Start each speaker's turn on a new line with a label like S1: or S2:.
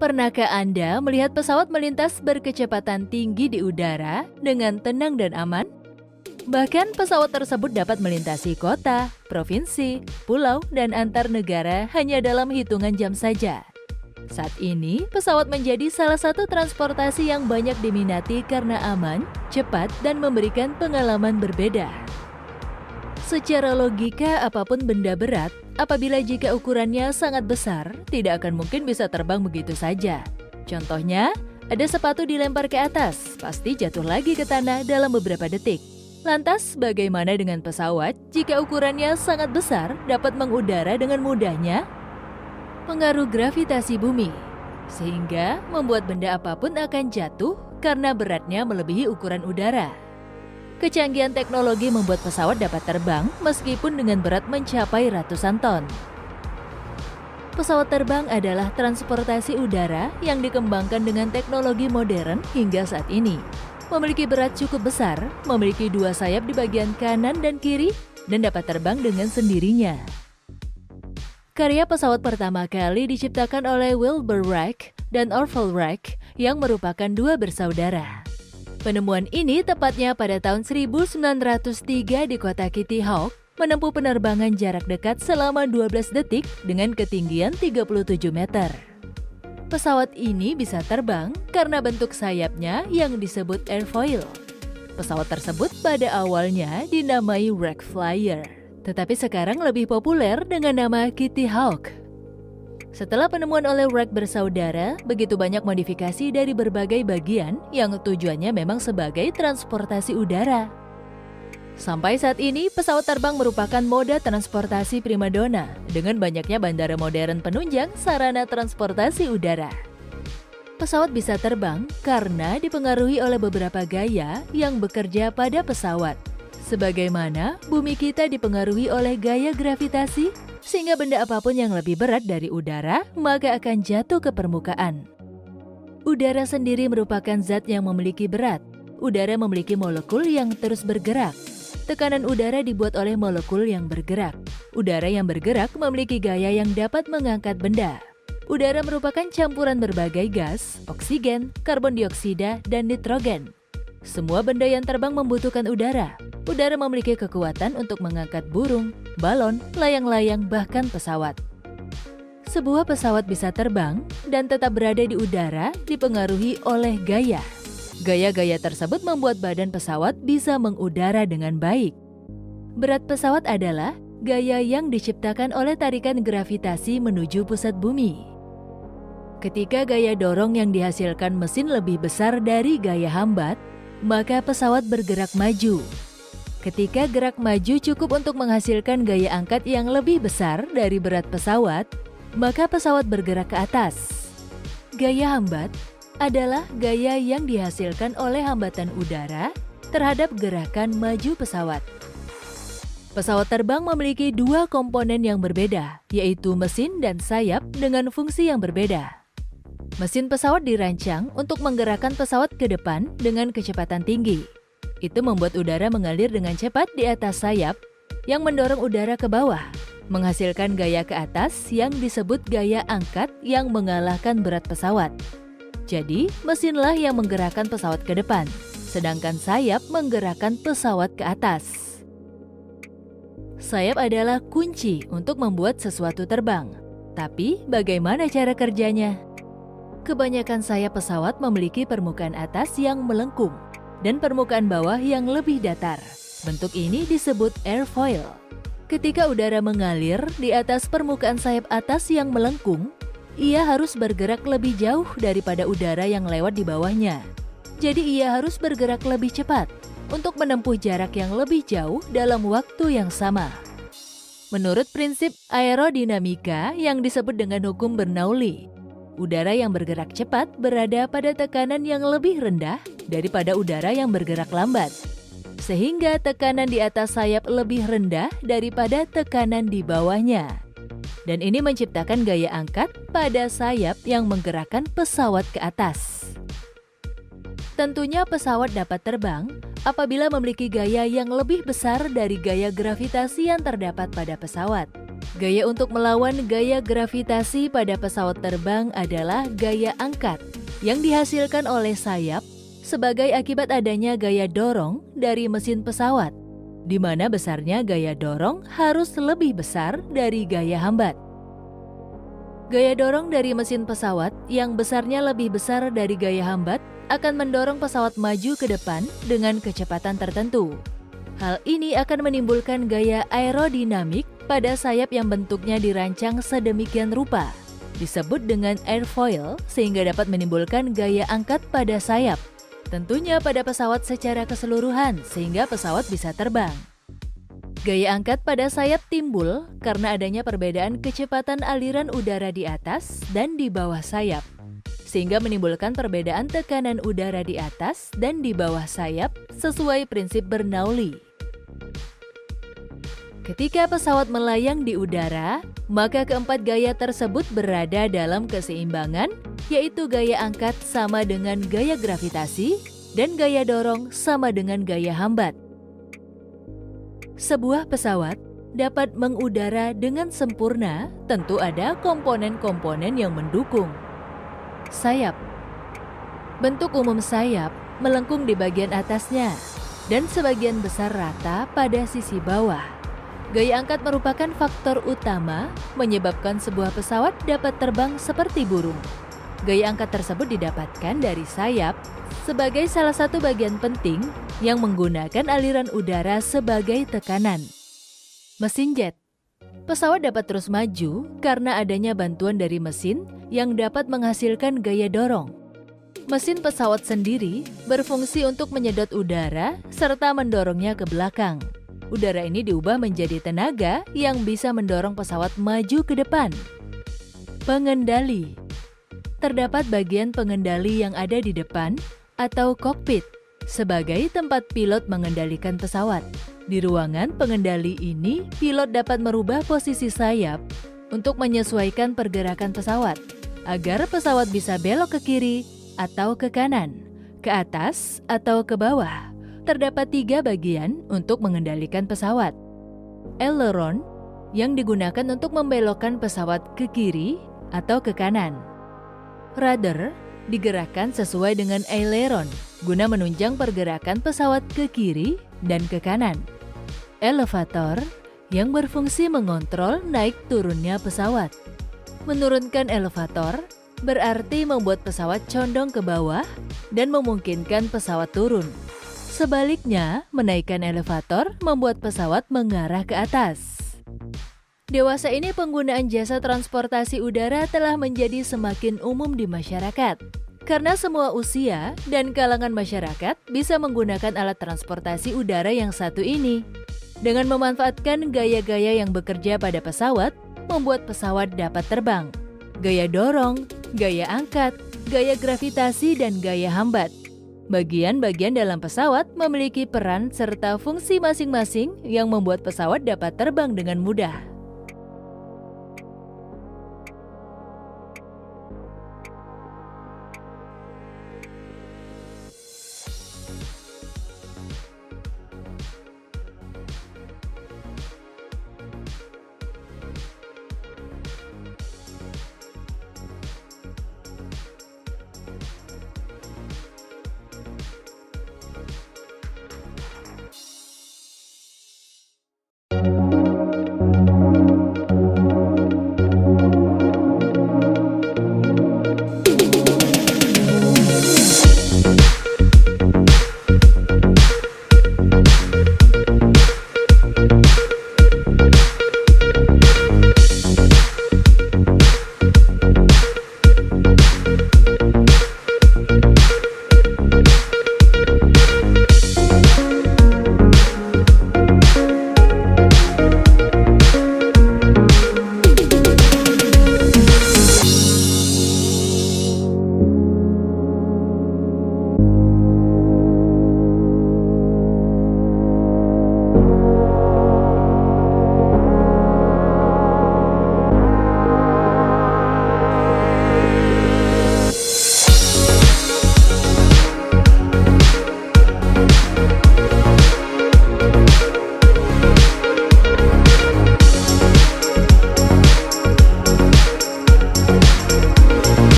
S1: Pernahkah Anda melihat pesawat melintas berkecepatan tinggi di udara dengan tenang dan aman? Bahkan pesawat tersebut dapat melintasi kota, provinsi, pulau, dan antar negara hanya dalam hitungan jam saja. Saat ini, pesawat menjadi salah satu transportasi yang banyak diminati karena aman, cepat, dan memberikan pengalaman berbeda. Secara logika, apapun benda berat, apabila jika ukurannya sangat besar, tidak akan mungkin bisa terbang begitu saja. Contohnya, ada sepatu dilempar ke atas, pasti jatuh lagi ke tanah dalam beberapa detik. Lantas, bagaimana dengan pesawat jika ukurannya sangat besar dapat mengudara dengan mudahnya? Pengaruh gravitasi bumi, sehingga membuat benda apapun akan jatuh karena beratnya melebihi ukuran udara. Kecanggihan teknologi membuat pesawat dapat terbang meskipun dengan berat mencapai ratusan ton. Pesawat terbang adalah transportasi udara yang dikembangkan dengan teknologi modern hingga saat ini. Memiliki berat cukup besar, memiliki dua sayap di bagian kanan dan kiri, dan dapat terbang dengan sendirinya. Karya pesawat pertama kali diciptakan oleh Wilbur Wright dan Orville Wright yang merupakan dua bersaudara. Penemuan ini tepatnya pada tahun 1903 di kota Kitty Hawk menempuh penerbangan jarak dekat selama 12 detik dengan ketinggian 37 meter. Pesawat ini bisa terbang karena bentuk sayapnya yang disebut airfoil. Pesawat tersebut pada awalnya dinamai Wreck Flyer, tetapi sekarang lebih populer dengan nama Kitty Hawk. Setelah penemuan oleh Wright bersaudara, begitu banyak modifikasi dari berbagai bagian yang tujuannya memang sebagai transportasi udara. Sampai saat ini, pesawat terbang merupakan moda transportasi primadona dengan banyaknya bandara modern penunjang sarana transportasi udara. Pesawat bisa terbang karena dipengaruhi oleh beberapa gaya yang bekerja pada pesawat. Sebagaimana bumi kita dipengaruhi oleh gaya gravitasi, sehingga benda apapun yang lebih berat dari udara maka akan jatuh ke permukaan. Udara sendiri merupakan zat yang memiliki berat. Udara memiliki molekul yang terus bergerak. Tekanan udara dibuat oleh molekul yang bergerak. Udara yang bergerak memiliki gaya yang dapat mengangkat benda. Udara merupakan campuran berbagai gas, oksigen, karbon dioksida, dan nitrogen. Semua benda yang terbang membutuhkan udara. Udara memiliki kekuatan untuk mengangkat burung, balon, layang-layang, bahkan pesawat. Sebuah pesawat bisa terbang dan tetap berada di udara dipengaruhi oleh gaya. Gaya-gaya tersebut membuat badan pesawat bisa mengudara dengan baik. Berat pesawat adalah gaya yang diciptakan oleh tarikan gravitasi menuju pusat bumi. Ketika gaya dorong yang dihasilkan mesin lebih besar dari gaya hambat, maka pesawat bergerak maju. Ketika gerak maju cukup untuk menghasilkan gaya angkat yang lebih besar dari berat pesawat, maka pesawat bergerak ke atas. Gaya hambat adalah gaya yang dihasilkan oleh hambatan udara terhadap gerakan maju pesawat. Pesawat terbang memiliki dua komponen yang berbeda, yaitu mesin dan sayap dengan fungsi yang berbeda. Mesin pesawat dirancang untuk menggerakkan pesawat ke depan dengan kecepatan tinggi. Itu membuat udara mengalir dengan cepat di atas sayap yang mendorong udara ke bawah, menghasilkan gaya ke atas yang disebut gaya angkat yang mengalahkan berat pesawat. Jadi, mesinlah yang menggerakkan pesawat ke depan, sedangkan sayap menggerakkan pesawat ke atas. Sayap adalah kunci untuk membuat sesuatu terbang. Tapi, bagaimana cara kerjanya? Kebanyakan sayap pesawat memiliki permukaan atas yang melengkung dan permukaan bawah yang lebih datar. Bentuk ini disebut airfoil. Ketika udara mengalir di atas permukaan sayap atas yang melengkung, ia harus bergerak lebih jauh daripada udara yang lewat di bawahnya. Jadi ia harus bergerak lebih cepat untuk menempuh jarak yang lebih jauh dalam waktu yang sama. Menurut prinsip aerodinamika yang disebut dengan hukum Bernoulli, udara yang bergerak cepat berada pada tekanan yang lebih rendah daripada udara yang bergerak lambat. Sehingga tekanan di atas sayap lebih rendah daripada tekanan di bawahnya. Dan ini menciptakan gaya angkat pada sayap yang menggerakkan pesawat ke atas. Tentunya pesawat dapat terbang apabila memiliki gaya yang lebih besar dari gaya gravitasi yang terdapat pada pesawat. Gaya untuk melawan gaya gravitasi pada pesawat terbang adalah gaya angkat yang dihasilkan oleh sayap sebagai akibat adanya gaya dorong dari mesin pesawat, di mana besarnya gaya dorong harus lebih besar dari gaya hambat. Gaya dorong dari mesin pesawat yang besarnya lebih besar dari gaya hambat akan mendorong pesawat maju ke depan dengan kecepatan tertentu. Hal ini akan menimbulkan gaya aerodinamik pada sayap yang bentuknya dirancang sedemikian rupa, disebut dengan airfoil, sehingga dapat menimbulkan gaya angkat pada sayap, tentunya pada pesawat secara keseluruhan sehingga pesawat bisa terbang. Gaya angkat pada sayap timbul karena adanya perbedaan kecepatan aliran udara di atas dan di bawah sayap, sehingga menimbulkan perbedaan tekanan udara di atas dan di bawah sayap sesuai prinsip Bernoulli. Ketika pesawat melayang di udara, maka keempat gaya tersebut berada dalam keseimbangan, yaitu gaya angkat sama dengan gaya gravitasi dan gaya dorong sama dengan gaya hambat. Sebuah pesawat dapat mengudara dengan sempurna, tentu ada komponen-komponen yang mendukung. Sayap. Bentuk umum sayap melengkung di bagian atasnya dan sebagian besar rata pada sisi bawah. Gaya angkat merupakan faktor utama menyebabkan sebuah pesawat dapat terbang seperti burung. Gaya angkat tersebut didapatkan dari sayap sebagai salah satu bagian penting yang menggunakan aliran udara sebagai tekanan. Mesin jet. Pesawat dapat terus maju karena adanya bantuan dari mesin yang dapat menghasilkan gaya dorong. Mesin pesawat sendiri berfungsi untuk menyedot udara serta mendorongnya ke belakang. Udara ini diubah menjadi tenaga yang bisa mendorong pesawat maju ke depan. Pengendali. Terdapat bagian pengendali yang ada di depan atau kokpit sebagai tempat pilot mengendalikan pesawat. Di ruangan pengendali ini, pilot dapat merubah posisi sayap untuk menyesuaikan pergerakan pesawat agar pesawat bisa belok ke kiri atau ke kanan, ke atas atau ke bawah. Terdapat 3 bagian untuk mengendalikan pesawat. Aileron yang digunakan untuk membelokkan pesawat ke kiri atau ke kanan. Rudder digerakkan sesuai dengan aileron guna menunjang pergerakan pesawat ke kiri dan ke kanan. Elevator yang berfungsi mengontrol naik turunnya pesawat. Menurunkan elevator berarti membuat pesawat condong ke bawah dan memungkinkan pesawat turun. Sebaliknya, menaikkan elevator membuat pesawat mengarah ke atas. Dewasa ini penggunaan jasa transportasi udara telah menjadi semakin umum di masyarakat. Karena semua usia dan kalangan masyarakat bisa menggunakan alat transportasi udara yang satu ini. Dengan memanfaatkan gaya-gaya yang bekerja pada pesawat, membuat pesawat dapat terbang. Gaya dorong, gaya angkat, gaya gravitasi, dan gaya hambat. Bagian-bagian dalam pesawat memiliki peran serta fungsi masing-masing yang membuat pesawat dapat terbang dengan mudah.